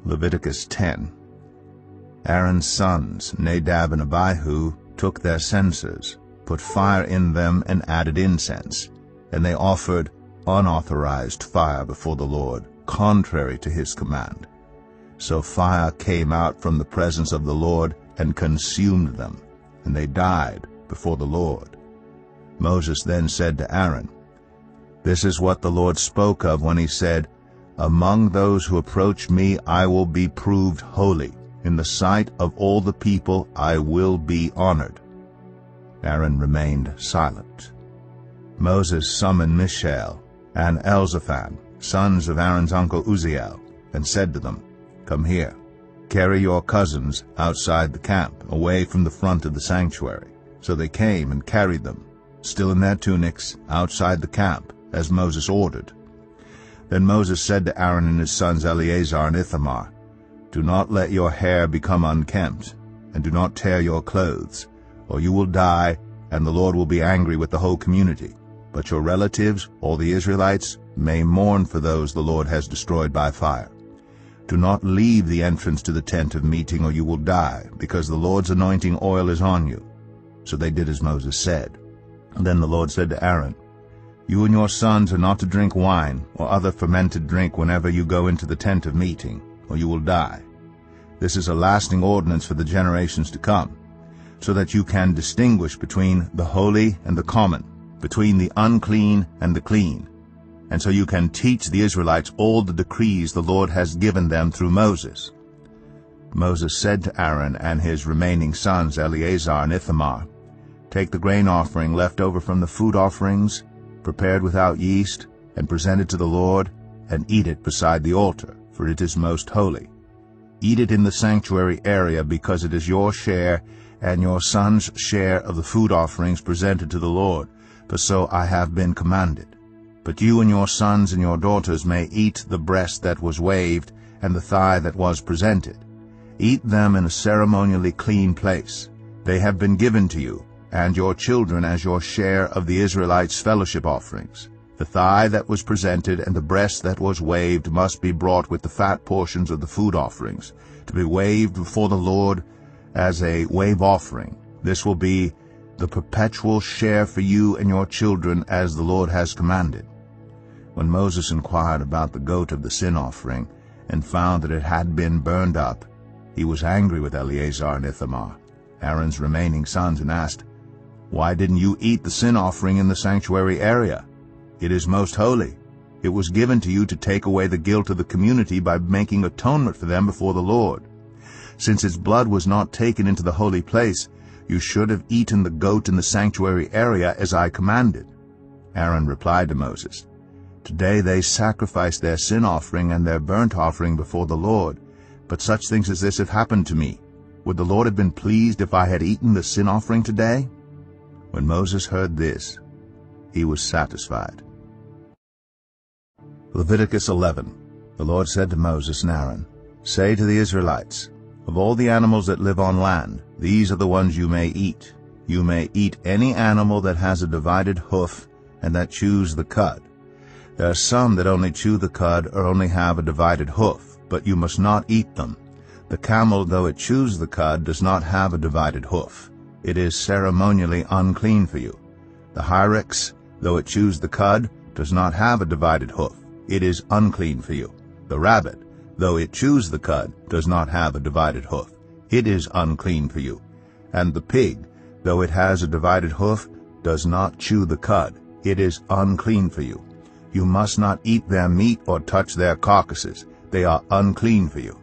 Leviticus 10. Aaron's sons, Nadab and Abihu, took their censers, put fire in them, and added incense. And they offered unauthorized fire before the Lord, contrary to his command. So fire came out from the presence of the Lord and consumed them, and they died before the Lord. Moses then said to Aaron, "This is what the Lord spoke of when he said, 'Among those who approach me I will be proved holy. In the sight of all the people I will be honored.'" Aaron remained silent. Moses summoned Mishael and Elzaphan, sons of Aaron's uncle Uzziel, and said to them, "Come here, carry your cousins outside the camp, away from the front of the sanctuary." So they came and carried them, still in their tunics, outside the camp, as Moses ordered. Then Moses said to Aaron and his sons Eleazar and Ithamar, "Do not let your hair become unkempt, and do not tear your clothes, or you will die, and the Lord will be angry with the whole community. But your relatives, all the Israelites, may mourn for those the Lord has destroyed by fire. Do not leave the entrance to the tent of meeting, or you will die, because the Lord's anointing oil is on you." So they did as Moses said. And then the Lord said to Aaron, "You and your sons are not to drink wine or other fermented drink whenever you go into the tent of meeting, or you will die. This is a lasting ordinance for the generations to come, so that you can distinguish between the holy and the common, between the unclean and the clean, and so you can teach the Israelites all the decrees the Lord has given them through Moses." Moses said to Aaron and his remaining sons Eleazar and Ithamar, "Take the grain offering left over from the food offerings, prepared without yeast, and presented to the Lord, and eat it beside the altar, for it is most holy. Eat it in the sanctuary area, because it is your share and your son's share of the food offerings presented to the Lord, for so I have been commanded. But you and your sons and your daughters may eat the breast that was waved and the thigh that was presented. Eat them in a ceremonially clean place. They have been given to you, and your children as your share of the Israelites' fellowship offerings. The thigh that was presented and the breast that was waved must be brought with the fat portions of the food offerings, to be waved before the Lord as a wave offering. This will be the perpetual share for you and your children, as the Lord has commanded." When Moses inquired about the goat of the sin offering and found that it had been burned up, he was angry with Eleazar and Ithamar, Aaron's remaining sons, and asked, "Why didn't you eat the sin offering in the sanctuary area? It is most holy. It was given to you to take away the guilt of the community by making atonement for them before the Lord. Since its blood was not taken into the holy place, you should have eaten the goat in the sanctuary area as I commanded." Aaron replied to Moses, "Today they sacrifice their sin offering and their burnt offering before the Lord, but such things as this have happened to me. Would the Lord have been pleased if I had eaten the sin offering today?" When Moses heard this, he was satisfied. Leviticus 11. The Lord said to Moses and Aaron, "Say to the Israelites, of all the animals that live on land, these are the ones you may eat. You may eat any animal that has a divided hoof and that chews the cud. There are some that only chew the cud or only have a divided hoof, but you must not eat them. The camel, though it chews the cud, does not have a divided hoof. It is ceremonially unclean for you. The hyrax, though it chews the cud, does not have a divided hoof. It is unclean for you. The rabbit, though it chews the cud, does not have a divided hoof. It is unclean for you. And the pig, though it has a divided hoof, does not chew the cud. It is unclean for you. You must not eat their meat or touch their carcasses. They are unclean for you.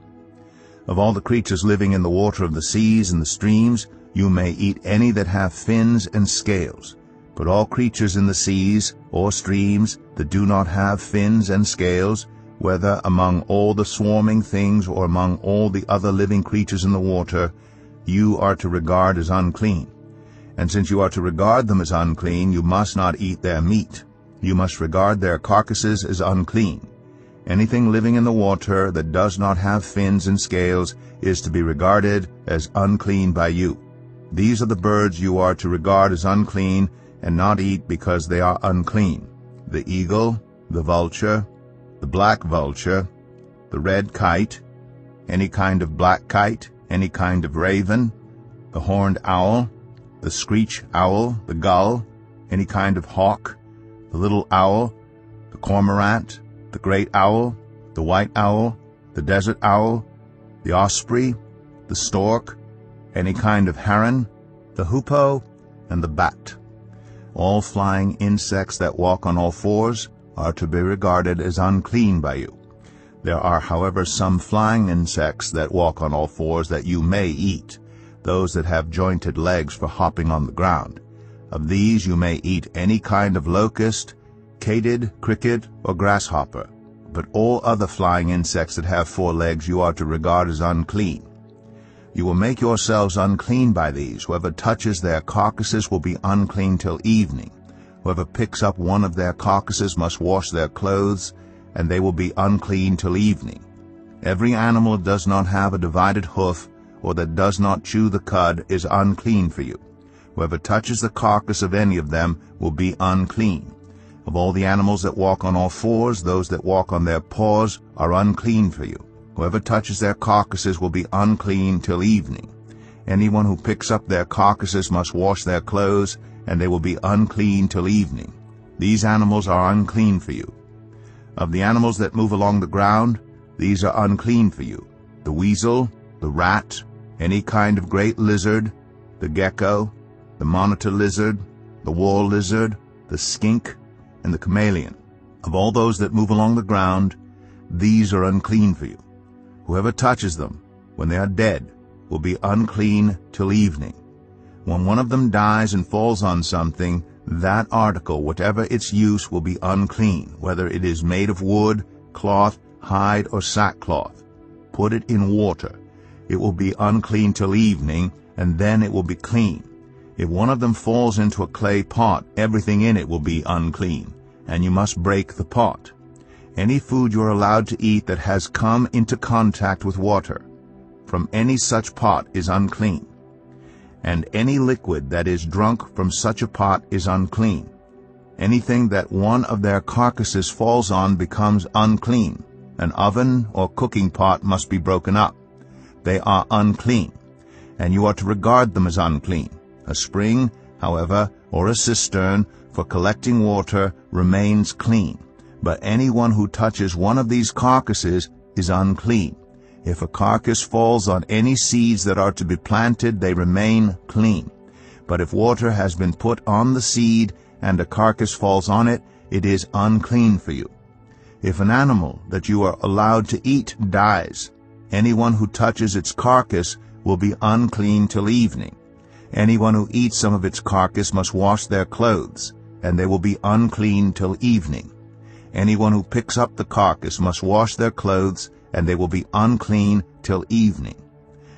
Of all the creatures living in the water of the seas and the streams, you may eat any that have fins and scales. But all creatures in the seas or streams that do not have fins and scales, whether among all the swarming things or among all the other living creatures in the water, you are to regard as unclean. And since you are to regard them as unclean, you must not eat their meat. You must regard their carcasses as unclean. Anything living in the water that does not have fins and scales is to be regarded as unclean by you. These are the birds you are to regard as unclean and not eat because they are unclean: the eagle, the vulture, the black vulture, the red kite, any kind of black kite, any kind of raven, the horned owl, the screech owl, the gull, any kind of hawk, the little owl, the cormorant, the great owl, the white owl, the desert owl, the osprey, the stork, any kind of heron, the hoopoe, and the bat. All flying insects that walk on all fours are to be regarded as unclean by you. There are, however, some flying insects that walk on all fours that you may eat, those that have jointed legs for hopping on the ground. Of these you may eat any kind of locust, katyd, cricket, or grasshopper. But all other flying insects that have 4 legs you are to regard as unclean. You will make yourselves unclean by these. Whoever touches their carcasses will be unclean till evening. Whoever picks up one of their carcasses must wash their clothes, and they will be unclean till evening. Every animal that does not have a divided hoof, or that does not chew the cud, is unclean for you. Whoever touches the carcass of any of them will be unclean. Of all the animals that walk on all fours, those that walk on their paws are unclean for you. Whoever touches their carcasses will be unclean till evening. Anyone who picks up their carcasses must wash their clothes, and they will be unclean till evening. These animals are unclean for you. Of the animals that move along the ground, these are unclean for you: the weasel, the rat, any kind of great lizard, the gecko, the monitor lizard, the wall lizard, the skink, and the chameleon. Of all those that move along the ground, these are unclean for you. Whoever touches them, when they are dead, will be unclean till evening. When one of them dies and falls on something, that article, whatever its use, will be unclean, whether it is made of wood, cloth, hide, or sackcloth. Put it in water. It will be unclean till evening, and then it will be clean. If one of them falls into a clay pot, everything in it will be unclean, and you must break the pot. Any food you are allowed to eat that has come into contact with water from any such pot is unclean, and any liquid that is drunk from such a pot is unclean. Anything that one of their carcasses falls on becomes unclean. An oven or cooking pot must be broken up. They are unclean, and you are to regard them as unclean. A spring, however, or a cistern for collecting water remains clean, but anyone who touches one of these carcasses is unclean. If a carcass falls on any seeds that are to be planted, they remain clean. But if water has been put on the seed and a carcass falls on it, it is unclean for you. If an animal that you are allowed to eat dies, anyone who touches its carcass will be unclean till evening. Anyone who eats some of its carcass must wash their clothes, and they will be unclean till evening. Anyone who picks up the carcass must wash their clothes, and they will be unclean till evening.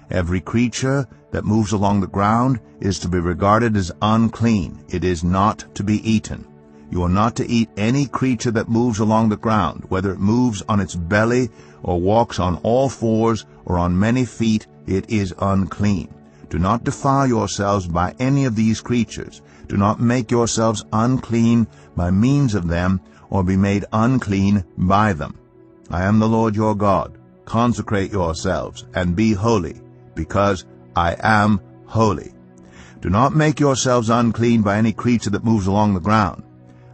Every creature that moves along the ground is to be regarded as unclean. It is not to be eaten. You are not to eat any creature that moves along the ground, whether it moves on its belly or walks on all fours or on many feet. It is unclean. Do not defile yourselves by any of these creatures. Do not make yourselves unclean by means of them, or be made unclean by them. I am the Lord your God. Consecrate yourselves and be holy, because I am holy. Do not make yourselves unclean by any creature that moves along the ground.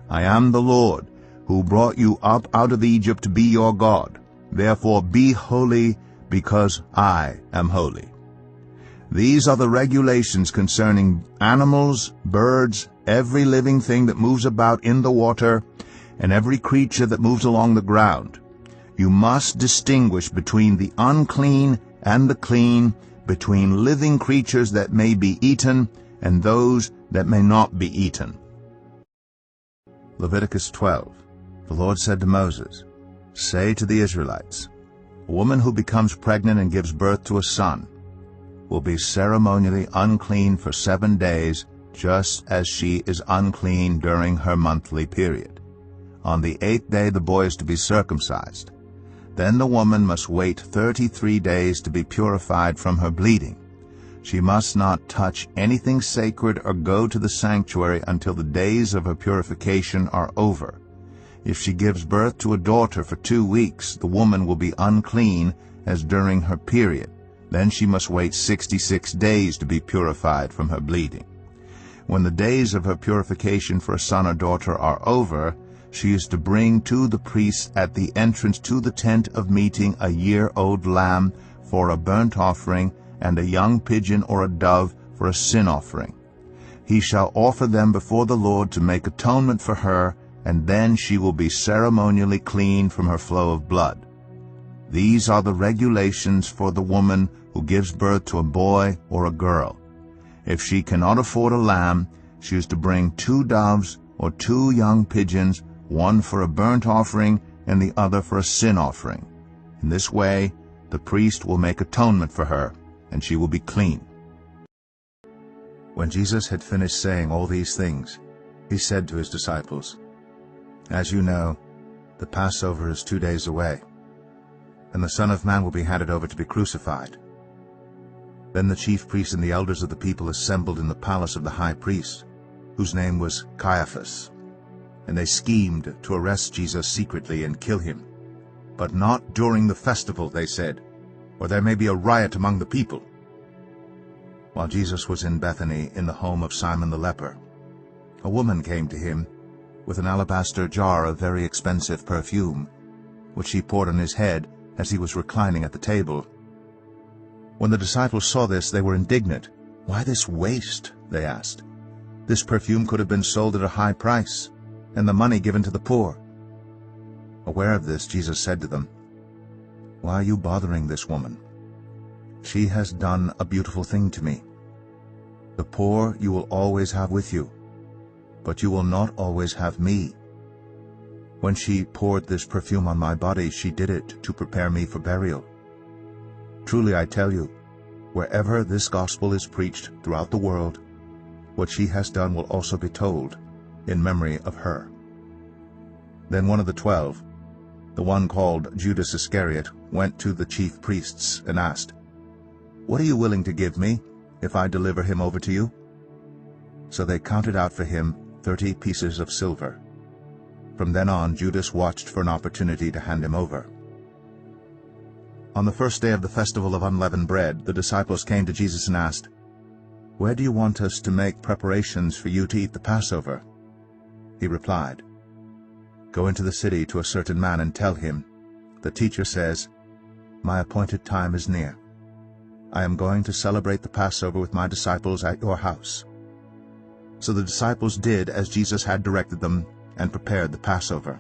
I am the Lord, who brought you up out of Egypt to be your God. Therefore be holy, because I am holy. These are the regulations concerning animals, birds, every living thing that moves about in the water, and every creature that moves along the ground. You must distinguish between the unclean and the clean, between living creatures that may be eaten and those that may not be eaten. Leviticus 12. The Lord said to Moses, "Say to the Israelites, a woman who becomes pregnant and gives birth to a son will be ceremonially unclean for 7 days, just as she is unclean during her monthly period. On the 8th day the boy is to be circumcised. Then the woman must wait 33 days to be purified from her bleeding. She must not touch anything sacred or go to the sanctuary until the days of her purification are over. If she gives birth to a daughter for 2 weeks, the woman will be unclean as during her period. Then she must wait 66 days to be purified from her bleeding. When the days of her purification for a son or daughter are over, she is to bring to the priest at the entrance to the tent of meeting a year-old lamb for a burnt offering, and a young pigeon or a dove for a sin offering. He shall offer them before the Lord to make atonement for her, and then she will be ceremonially clean from her flow of blood. These are the regulations for the woman who gives birth to a boy or a girl. If she cannot afford a lamb, she is to bring 2 doves or 2 young pigeons, one for a burnt offering and the other for a sin offering. In this way, the priest will make atonement for her, and she will be clean. When Jesus had finished saying all these things, he said to his disciples, "As you know, the Passover is 2 days away, and the Son of Man will be handed over to be crucified." Then the chief priests and the elders of the people assembled in the palace of the high priest, whose name was Caiaphas, and they schemed to arrest Jesus secretly and kill him. "But not during the festival," they said, "or there may be a riot among the people." While Jesus was in Bethany in the home of Simon the leper, a woman came to him with an alabaster jar of very expensive perfume, which she poured on his head as he was reclining at the table. When the disciples saw this, they were indignant. "Why this waste?" they asked. "This perfume could have been sold at a high price, and the money given to the poor." Aware of this, Jesus said to them, "Why are you bothering this woman? She has done a beautiful thing to me. The poor you will always have with you, but you will not always have me. When she poured this perfume on my body, she did it to prepare me for burial. Truly I tell you, wherever this gospel is preached throughout the world, what she has done will also be told in memory of her." Then one of the 12, the one called Judas Iscariot, went to the chief priests and asked, "What are you willing to give me if I deliver him over to you?" So they counted out for him 30 pieces of silver. From then on, Judas watched for an opportunity to hand him over. On the first day of the festival of unleavened bread, the disciples came to Jesus and asked, "Where do you want us to make preparations for you to eat the Passover?" He replied, "Go into the city to a certain man and tell him, 'The teacher says, my appointed time is near. I am going to celebrate the Passover with my disciples at your house.'" So the disciples did as Jesus had directed them and prepared the Passover.